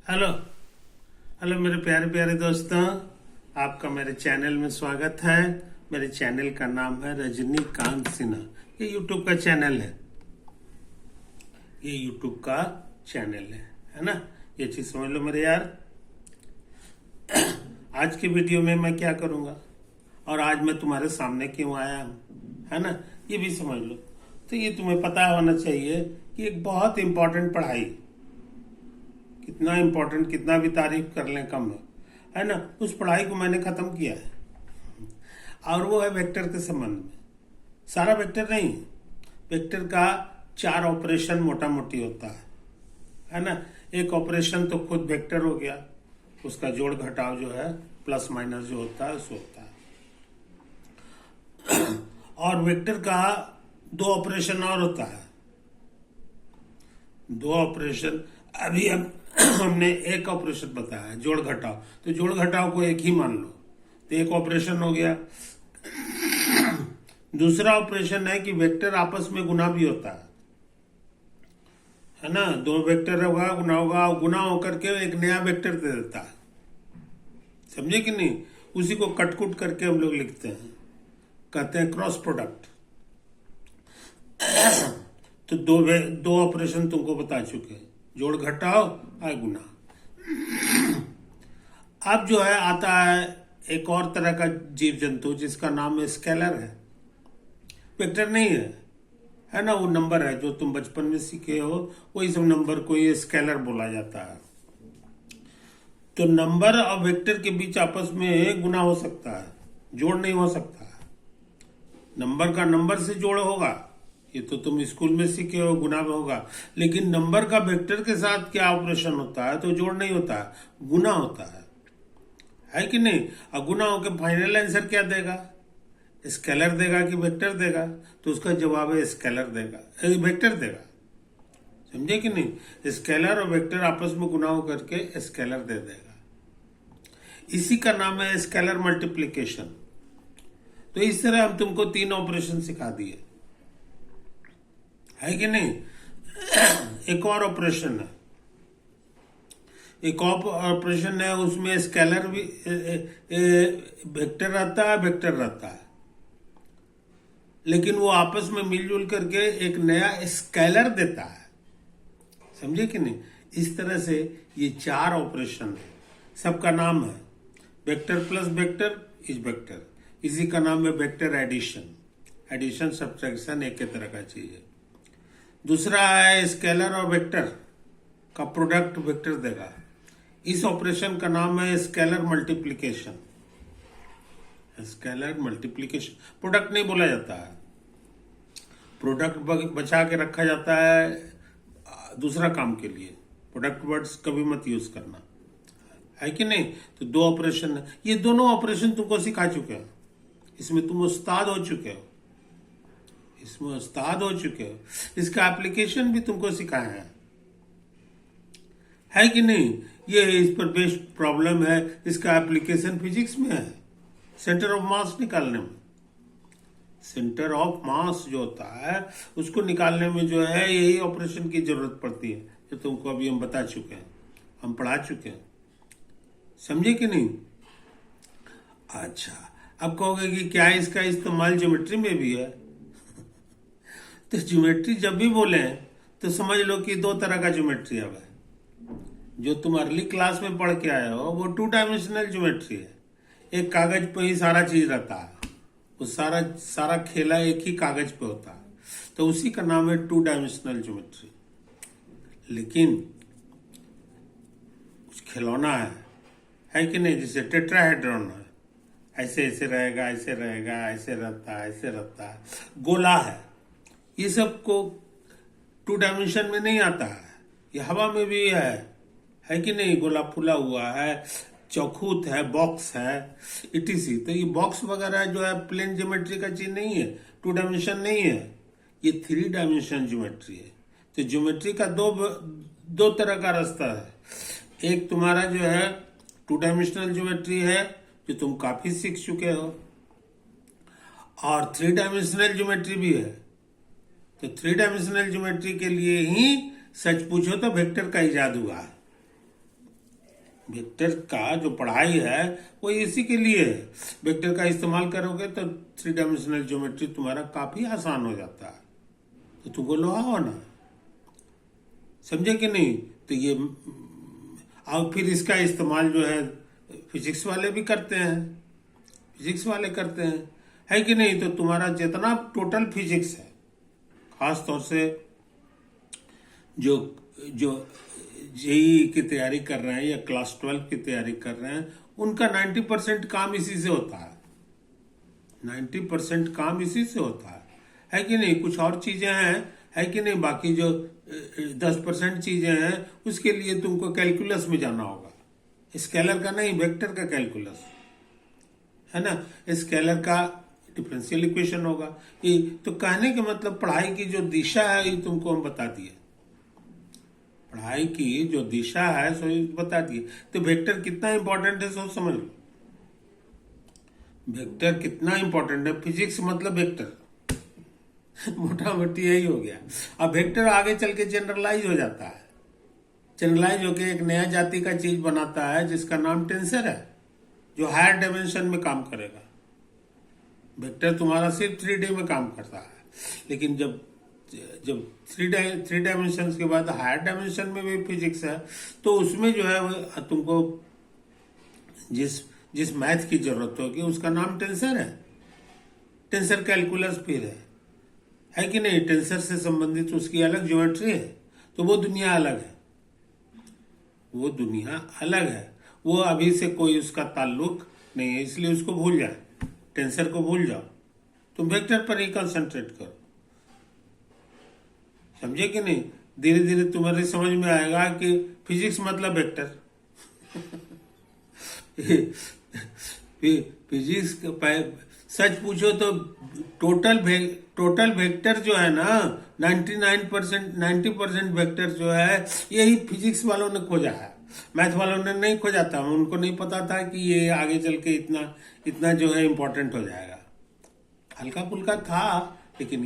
Hello hello मेरे प्यारे प्यारे दोस्तों, आपका मेरे चैनल में स्वागत है। मेरे चैनल का नाम है रजनीकांत सिन्हा। ये यूट्यूब का चैनल है, ये यूट्यूब का चैनल है ना। ये चीज समझ लो मेरे यार। आज की वीडियो में मैं क्या करूंगा और आज मैं तुम्हारे सामने क्यों आया हूं, है ना, ये भी समझ लो। तो ये तुम्हें पता होना चाहिए कि एक बहुत इंपॉर्टेंट पढ़ाई, कितना इंपॉर्टेंट, कितना भी तारीफ कर लें कम है ना। उस पढ़ाई को मैंने खत्म किया है और वो है वेक्टर के संबंध में। सारा वेक्टर नहीं, वेक्टर का 4 ऑपरेशन मोटा मोटी होता है ना। एक ऑपरेशन तो खुद वेक्टर हो गया, उसका जोड़ घटाव जो है प्लस माइनस जो होता है सो होता है। और वेक्टर का 2 ऑपरेशन और होता है। 2 ऑपरेशन अभी हमने एक ऑपरेशन बताया जोड़ घटाव, तो जोड़ घटाव को एक ही मान लो, तो एक ऑपरेशन हो गया। दूसरा ऑपरेशन है कि वेक्टर आपस में गुना भी होता है ना। 2 वेक्टर होगा, गुना होकर के एक नया वेक्टर दे देता है, समझे कि नहीं। उसी को कटकुट करके हम लोग लिखते हैं, कहते हैं क्रॉस प्रोडक्ट। तो दो ऑपरेशन तुमको बता चुके हैं, जोड़ घटाव और गुना। अब जो है आता है एक और तरह का जीव जंतु जिसका नाम है स्केलर है। वेक्टर नहीं है ना, वो नंबर है जो तुम बचपन में सीखे हो, वही सब नंबर को ये स्केलर बोला जाता है। तो नंबर और वेक्टर के बीच आपस में गुना हो सकता है, जोड़ नहीं हो सकता है। नंबर का नंबर से जोड़ होगा, ये तो तुम स्कूल में सीखे हो, गुना में होगा। लेकिन नंबर का वेक्टर के साथ क्या ऑपरेशन होता है, तो जोड़ नहीं होता है, गुना होता है कि नहीं। और गुना होकर फाइनल आंसर क्या देगा, स्केलर देगा कि वेक्टर देगा, तो उसका जवाब है स्केलर देगा, वेक्टर देगा, समझे कि नहीं। स्केलर और वेक्टर आपस में गुना होकर के स्केलर दे देगा। इसी का नाम है स्केलर मल्टीप्लीकेशन। तो इस तरह हम तुमको 3 ऑपरेशन सिखा दिए, है कि नहीं। एक और ऑपरेशन है, एक और ऑपरेशन है, उसमें स्केलर भी वेक्टर रहता है, वेक्टर रहता है, लेकिन वो आपस में मिलजुल करके एक नया स्केलर देता है, समझे कि नहीं। इस तरह से ये 4 ऑपरेशन है, सबका नाम है vector plus vector is vector. इसी का नाम है वेक्टर एडिशन। एडिशन सब्ट्रैक्शन एक ही तरह का चीज है। दूसरा है स्केलर और वेक्टर का प्रोडक्ट वेक्टर देगा। इस ऑपरेशन का नाम है scalar multiplication. Scalar multiplication, product नहीं बोला जाता है, प्रोडक्ट बचा के रखा जाता है दूसरा काम के लिए। प्रोडक्ट वर्ड्स कभी मत यूज करना, है कि नहीं। तो 2 ऑपरेशन है, ये दोनों ऑपरेशन तुमको सिखा चुके हैं, इसमें तुम उस्ताद हो चुके हो, इसमें उस्ताद हो चुके हो। इसका एप्लीकेशन भी तुमको सिखाया है कि नहीं। ये इस पर बेस्ड प्रॉब्लम है, इसका एप्लीकेशन फिजिक्स में है, सेंटर ऑफ मास निकालने में। सेंटर ऑफ मास जो होता है उसको निकालने में जो है यही ऑपरेशन की जरूरत पड़ती है, जो तुमको अभी हम बता चुके हैं, हम पढ़ा चुके हैं, समझे कि नहीं। अच्छा, अब कहोगे कि क्या इसका इस्तेमाल ज्योमेट्री में भी है। तो ज्योमेट्री जब भी बोले तो समझ लो कि 2 तरह का ज्योमेट्री है। जो तुम अर्ली क्लास में पढ़ के आए हो वो 2 डायमेंशनल ज्योमेट्री है। एक कागज पे ही सारा चीज रहता है, वो सारा खेला एक ही कागज पे होता है, तो उसी का नाम है 2 डायमेंशनल ज्योमेट्री। लेकिन कुछ खिलौना है कि नहीं, जैसे टेट्राहेड्रॉन है, ऐसे ऐसे रहेगा, ऐसे रहेगा, ऐसे रहता है, ऐसे रहता है। गोला है, ये सब को 2 डायमेंशन में नहीं आता है, ये हवा में भी है कि नहीं। गोला फूला हुआ है, चौखूत है, बॉक्स है, इटीसी। तो ये बॉक्स वगैरह जो है प्लेन ज्योमेट्री का चीज नहीं है, 2 डायमेंशन नहीं है, ये 3 डायमेंशन ज्योमेट्री है। तो ज्योमेट्री का दो तरह का रास्ता है। एक तुम्हारा जो है 2 डायमेंशनल ज्योमेट्री है, जो तुम काफी सीख चुके हो, और 3 डायमेंशनल ज्योमेट्री भी है। तो 3 डायमेंशनल ज्योमेट्री के लिए ही सच पूछो तो वेक्टर का इजाद हुआ है। वेक्टर का जो पढ़ाई है वो इसी के लिए है। वेक्टर का इस्तेमाल करोगे तो थ्री डायमेंशनल ज्योमेट्री तुम्हारा काफी आसान हो जाता है। तो तुमको लो आओ ना, समझे कि नहीं। तो ये और फिर इसका इस्तेमाल जो है फिजिक्स वाले भी करते हैं, फिजिक्स वाले करते हैं, है कि नहीं। तो तुम्हारा जितना टोटल फिजिक्स है, खास तौर से जो जो जेई की तैयारी कर रहे हैं या क्लास 12 की तैयारी कर रहे हैं, उनका 90% काम इसी से होता है। 90% काम इसी से होता है कि नहीं। कुछ और चीजें हैं, है कि नहीं। बाकी जो 10% चीजें हैं उसके लिए तुमको कैलकुलस में जाना होगा, स्केलर का नहीं, वेक्टर का कैलकुलस, है ना। स्केलर का डिफरेंशियल इक्वेशन होगा। ये तो कहने के मतलब पढ़ाई की जो दिशा है ये तुमको हम बता दिए, पढ़ाई की जो दिशा है सो ये बता दिए। तो वेक्टर कितना इंपॉर्टेंट है सो समझ लो, वेक्टर कितना इंपॉर्टेंट है। फिजिक्स मतलब वेक्टर मोटा मोटी यही हो गया। अब वेक्टर आगे चल के जनरलाइज हो जाता है, जनरलाइज होके एक नया जाति का चीज बनाता है जिसका नाम टेंसर है, जो हायर डायमेंशन में काम करेगा। वेक्टर तुम्हारा सिर्फ 3D में काम करता है, लेकिन जब जब थ्री डायमेंशन के बाद हायर डायमेंशन में भी फिजिक्स है, तो उसमें जो है वो तुमको जिस जिस मैथ की जरूरत होगी उसका नाम टेंसर है। टेंसर कैलकुलस फिर है कि नहीं। टेंसर से संबंधित उसकी अलग ज्योमेट्री है, तो वो दुनिया अलग है, वो दुनिया अलग है। वो अभी से कोई उसका ताल्लुक नहीं है, इसलिए उसको भूल जाए, टेंसर को भूल जाओ, तुम वेक्टर पर ही कंसंट्रेट करो, समझे कि नहीं। धीरे धीरे तुम्हारे समझ में आएगा कि फिजिक्स मतलब वेक्टर फिजिक्स सच पूछो तो टोटल वेक्टर जो है ना 90% वेक्टर जो है यही फिजिक्स वालों ने खोजा है, मैथ वालों ने नहीं खोजा था। उनको नहीं पता था कि ये आगे चल के इतना इतना जो है इम्पोर्टेंट हो जाएगा। हल्का फुल्का था, लेकिन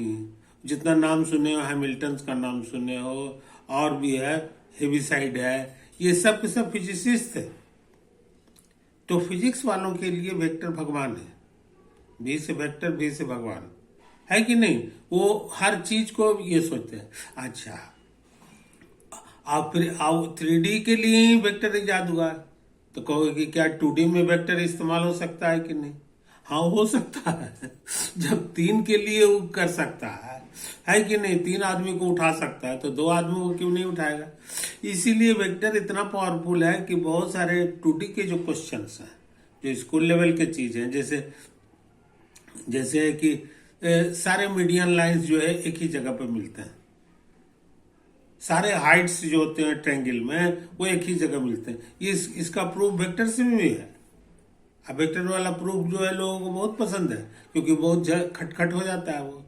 जितना नाम सुने हो, हैमिल्टन का नाम सुने हो, और भी है, हेविसाइड है, ये सब के सब फिजिसिस्ट थे। तो फिजिक्स वालों के लिए वेक्टर भगवान है, भी से वेक्टर भी से भगवान, है कि नहीं। वो हर चीज को ये सोचते हैं। अच्छा, आप फिर आओ 3D के लिए ही वेक्टर इजाद हुआ, तो कहोगे कि क्या 2D में वेक्टर इस्तेमाल हो सकता है कि नहीं। हाँ, हो सकता है जब 3 के लिए वो कर सकता है कि नहीं। 3 आदमी को उठा सकता है, तो 2 आदमी को क्यों नहीं उठाएगा। इसीलिए वेक्टर इतना पावरफुल है कि बहुत सारे 2D के जो क्वेश्चंस हैं, जो स्कूल लेवल के चीज हैं, जैसे कि सारे मीडियन लाइंस जो है एक ही जगह पे मिलते हैं, सारे हाइट्स जो होते हैं ट्रायंगल में वो एक ही जगह मिलते हैं। इसका प्रूफ वेक्टर से भी है। अब वेक्टर वाला प्रूफ जो है लोगों को बहुत पसंद है, क्योंकि बहुत खटखट हो जाता है वो,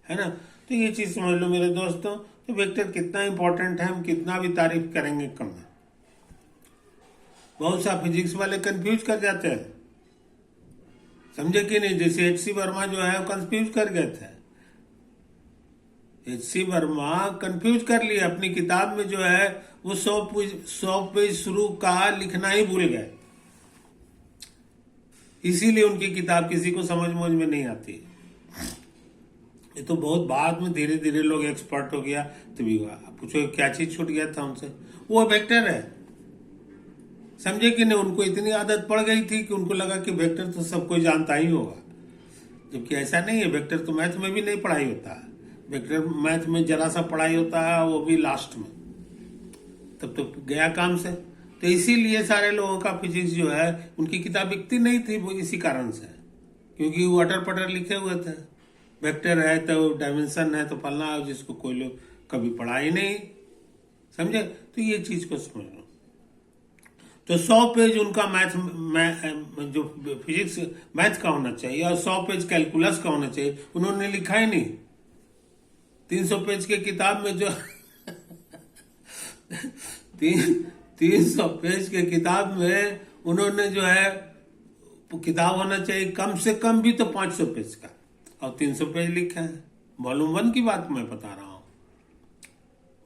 है ना। तो ये चीज समझ लो मेरे दोस्तों, तो वेक्टर कितना इंपॉर्टेंट है, हम कितना भी तारीफ करेंगे कम है। बहुत सा फिजिक्स वाले कंफ्यूज कर जाते हैं, समझे कि नहीं। जैसे H.C. वर्मा जो है कंफ्यूज कर गए थे, H.C. वर्मा कंफ्यूज कर लिया अपनी किताब में, जो है वो 100 पेज शुरू का लिखना ही भूल गए, इसीलिए उनकी किताब किसी को समझ में नहीं आती। ये तो बहुत बाद में धीरे धीरे लोग एक्सपर्ट हो गया तभी हुआ। पूछो क्या चीज छूट गया था उनसे, वो वेक्टर है, समझे कि नहीं। उनको इतनी आदत पड़ गई थी कि उनको लगा कि वेक्टर तो सब कोई जानता ही होगा, जबकि ऐसा नहीं है। वेक्टर तो मैथ में भी नहीं पढ़ाई होता है, वेक्टर मैथ में जरा सा पढ़ाई होता है, वो भी लास्ट में, तब तो गया काम से। तो इसीलिए सारे लोगों का फिजिक्स जो है, उनकी किताब बिकती नहीं थी, वो इसी कारण से, क्योंकि वो अटर पटर लिखे हुए थे। वेक्टर है तो डायमेंशन है तो फलना है, जिसको कोई लोग कभी पढ़ा ही नहीं, समझे। तो ये चीज को समझ लो। तो 100 पेज उनका जो फिजिक्स मैथ का होना चाहिए, और 100 पेज कैलकुलस का होना चाहिए, उन्होंने लिखा ही नहीं। 300 पेज के किताब में जो 300 पेज के किताब में उन्होंने जो है, किताब होना चाहिए कम से कम भी तो 500 पेज का, और 300 पेज लिखा है। वॉल्यूम 1 की बात मैं बता रहा हूँ,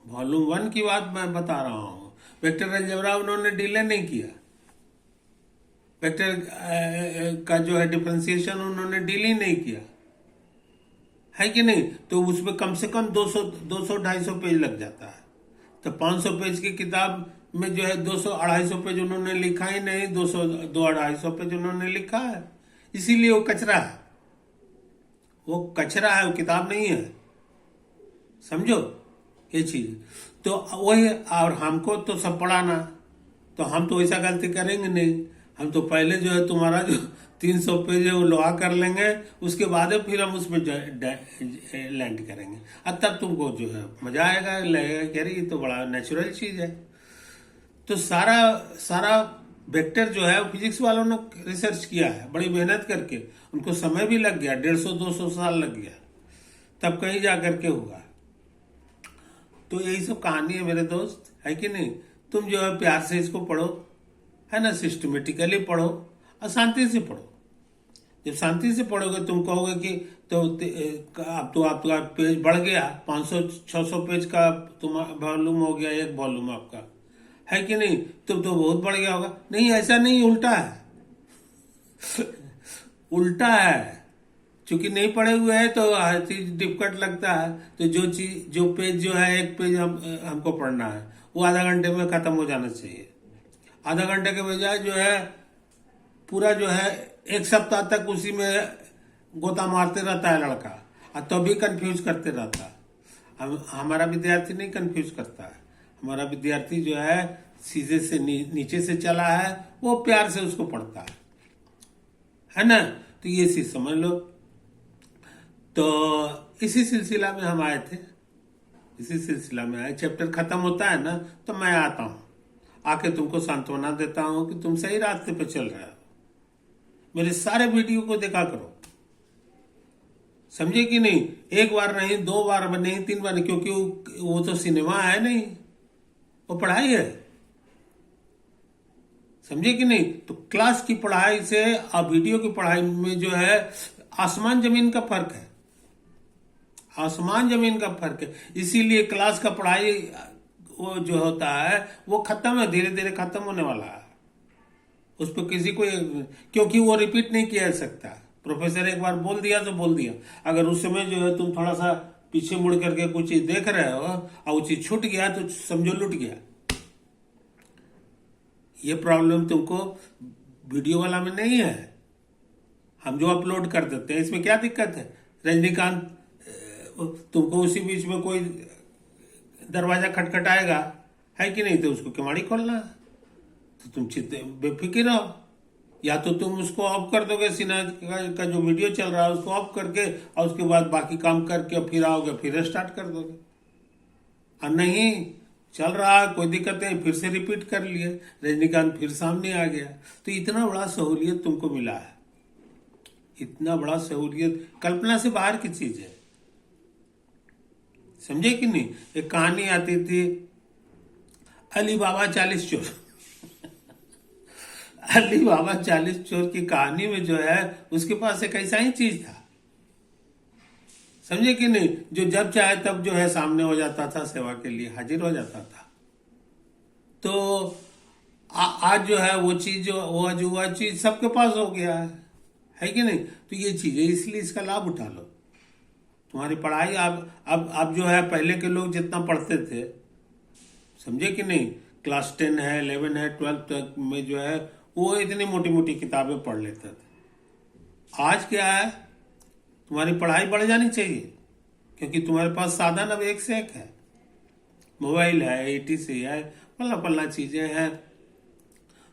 वॉल्यूम 1 की बात मैं बता रहा हूँ। वेक्टर अलजेब्रा उन्होंने डिले नहीं किया, वेक्टर का जो है डिफरेंशिएशन उन्होंने डील ही नहीं किया, है कि नहीं। तो उसमें कम से कम 200-250 पेज लग जाता है। तो 500 पेज की किताब में जो है 200-250 पेज उन्होंने लिखा ही नहीं, 200-250 पेज उन्होंने लिखा है। इसीलिए वो कचरा है, वो कचरा है, वो किताब नहीं है। समझो ये चीज। तो वही, और हमको तो सब पढ़ाना, तो हम तो वैसा गलती करेंगे नहीं। हम तो पहले जो है तुम्हारा जो 300 पेज है वो लोहा कर लेंगे, उसके बाद फिर हम उसमें लैंड करेंगे। अब तब तुमको जो है मजा आएगा, लगेगा कि अरे ये तो बड़ा नेचुरल चीज है। तो सारा सारा वेक्टर जो है फिजिक्स वालों ने रिसर्च किया है बड़ी मेहनत करके, उनको समय भी लग गया, 150-200 साल लग गया, तब कहीं जा करके हुआ। तो यही सब कहानी है मेरे दोस्त, है कि नहीं। तुम जो है प्यार से इसको पढ़ो, है ना, सिस्टमेटिकली पढ़ो और शांति से पढ़ो। जब शांति से पढ़ोगे तुम कहोगे कि अब तो आपका पेज बढ़ गया, 500-600 पेज का तुम वॉल्यूम हो गया, एक वॉल्यूम आपका, है कि नहीं। तुम तो बहुत बढ़ गया होगा। नहीं, ऐसा नहीं, उल्टा है। उल्टा है। चूंकि नहीं पढ़े हुए हैं तो हर चीज डिफिकल्ट लगता है। तो जो पेज जो है, एक पेज हमको पढ़ना है, वो आधा घंटे में खत्म हो जाना चाहिए। आधा घंटे के बजाय जो है पूरा जो है एक सप्ताह तक उसी में गोता मारते रहता है लड़का, और तभी कंफ्यूज करते रहता है। हमारा विद्यार्थी नहीं कंफ्यूज करता है। हमारा विद्यार्थी जो है सीधे से नीचे से चला है, वो प्यार से उसको पढ़ता है ना। तो ये चीज समझ लो। तो इसी सिलसिला में हम आए थे, इसी सिलसिला में आए। चैप्टर खत्म होता है ना तो मैं आता हूं, आके तुमको सांत्वना देता हूं कि तुम सही रास्ते पे चल रहे हो। मेरे सारे वीडियो को देखा करो, समझे कि नहीं। एक बार नहीं, 2 बार नहीं, 3 बार नहीं, क्योंकि वो तो सिनेमा है नहीं, वो पढ़ाई है, समझे कि नहीं। तो क्लास की पढ़ाई से और वीडियो की पढ़ाई में जो है आसमान जमीन का फर्क है, आसमान जमीन का फर्क है। इसीलिए क्लास का पढ़ाई वो जो होता है वो खत्म है, धीरे धीरे खत्म होने वाला है। उस पर किसी को, क्योंकि वो रिपीट नहीं किया जा सकता। प्रोफेसर एक बार बोल दिया तो बोल दिया। अगर उस समय जो है तुम थोड़ा सा पीछे मुड़ करके कुछ चीज देख रहे हो और वो चीज छूट गया तो समझो लूट गया। ये प्रॉब्लम तुमको वीडियो वाला में नहीं है। हम जो अपलोड कर देते हैं इसमें क्या दिक्कत है। रजनीकांत तुमको उसी बीच में कोई दरवाजा खटखटाएगा, है कि नहीं, तो उसको किमाड़ी खोलना है। तो तुम बेफिक्र रहो, या तो तुम उसको ऑफ कर दोगे, सिन्हा का जो वीडियो चल रहा है उसको ऑफ करके, और उसके बाद बाकी काम करके फिर आओगे, फिर स्टार्ट कर दोगे। और नहीं चल रहा है, कोई दिक्कत नहीं, फिर से रिपीट कर लिए, रजनीकांत फिर सामने आ गया। तो इतना बड़ा सहूलियत तुमको मिला है, इतना बड़ा सहूलियत कल्पना से बाहर की चीज है, समझे कि नहीं। एक कहानी आती थी, अली बाबा 40 चोर। अली बाबा 40 चोर की कहानी में जो है उसके पास एक ऐसा ही चीज था, समझे कि नहीं, जो जब चाहे तब जो है सामने हो जाता था, सेवा के लिए हाजिर हो जाता था। तो आज जो है वो चीज, जो वो अजूबा चीज सबके पास हो गया है कि नहीं। तो ये चीज है, इसलिए इसका लाभ उठा लो। तुम्हारी पढ़ाई अब जो है, पहले के लोग जितना पढ़ते थे, समझे कि नहीं, क्लास 10 है, 11 है, 12 तक में जो है वो इतनी मोटी मोटी किताबें पढ़ लेते थे। आज क्या है, तुम्हारी पढ़ाई बढ़ जानी चाहिए, क्योंकि तुम्हारे पास साधन अब एक से एक है। मोबाइल है, ETC है, पल्ला चीजें हैं,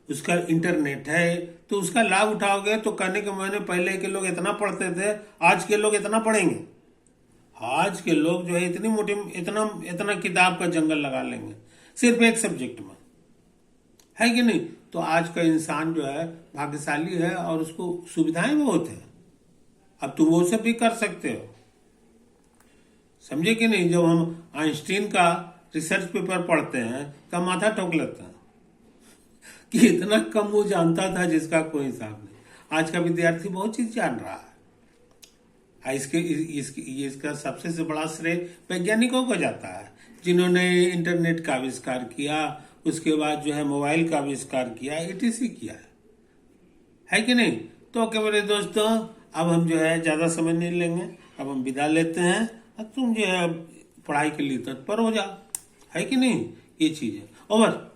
उसका इंटरनेट है, तो उसका लाभ उठाओगे। तो कहने के मैंने पहले के लोग इतना पढ़ते थे, आज के लोग इतना पढ़ेंगे। आज के लोग जो है इतनी मोटी इतना किताब का जंगल लगा लेंगे सिर्फ एक सब्जेक्ट में, है कि नहीं। तो आज का इंसान जो है भाग्यशाली है और उसको सुविधाएं बहुत है। अब तुम वो सब भी कर सकते हो, समझे कि नहीं। जब हम आइंस्टीन का रिसर्च पेपर पढ़ते हैं तो माथा ठोक लेते हैं कि इतना कम वो जानता था जिसका कोई हिसाब नहीं। आज का विद्यार्थी बहुत चीज जान रहा है। इसका सबसे बड़ा श्रेय वैज्ञानिकों को जाता है, जिन्होंने इंटरनेट का आविष्कार किया, उसके बाद जो है मोबाइल का आविष्कार किया, ईटीसी किया है कि नहीं। तो क्या मेरे दोस्तों, अब हम जो है ज़्यादा समय नहीं लेंगे, अब हम विदा लेते हैं। अब तुम जो है पढ़ाई के लिए तत्पर हो जाओ, है कि नहीं। ये चीज़ है। ओवर।